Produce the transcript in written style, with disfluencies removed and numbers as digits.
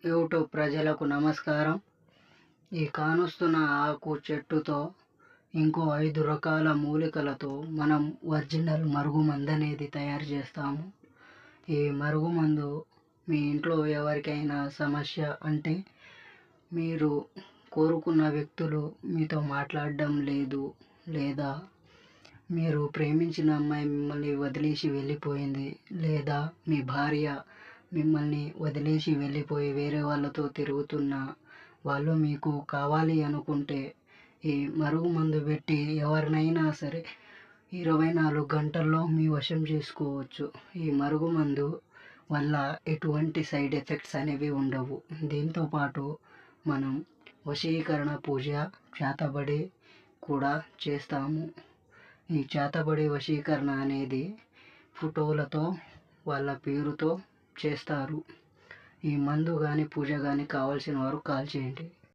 YouTube ప్రజలకు నమస్కారం. ఈ కానొస్తున్న ఆకు చెట్టుతో ఇంకో 5 రకాల మూలికలతో మనం ఒరిజినల్ మరుగుమందనేది తయారు చేస్తాము. ఈ మరుగుమందు మీ ఇంట్లో ఎవరికైనా సమస్య అంటే మీరు కోరుకున్న వ్యక్తులు మీతో మాట్లాడడం లేదు, లేదా మీరు ప్రేమించిన అమ్మాయి మిమ్మల్ని వదిలేసి వెళ్ళిపోయింది, లేదా మీ భార్య మిమ్మల్ని వదిలేసి వెళ్ళిపోయి వేరే వాళ్ళతో తిరుగుతున్న వాళ్ళు మీకు కావాలి అనుకుంటే ఈ మరుగుమందు పెట్టి ఎవరినైనా సరే 24 గంటల్లో మీ వశం చేసుకోవచ్చు. ఈ మరుగుమందు వల్ల ఎటువంటి సైడ్ ఎఫెక్ట్స్ అనేవి ఉండవు. దీంతో పాటు మనం వశీకరణ పూజ, చేతబడి కూడా చేస్తాము. ఈ చేతబడి వశీకరణ అనేది ఫోటోలతో వాళ్ళ పేరుతో చేస్తారు. ఈ మందు కానీ పూజ కానీ కావాల్సిన వారు కాల్ చేయండి.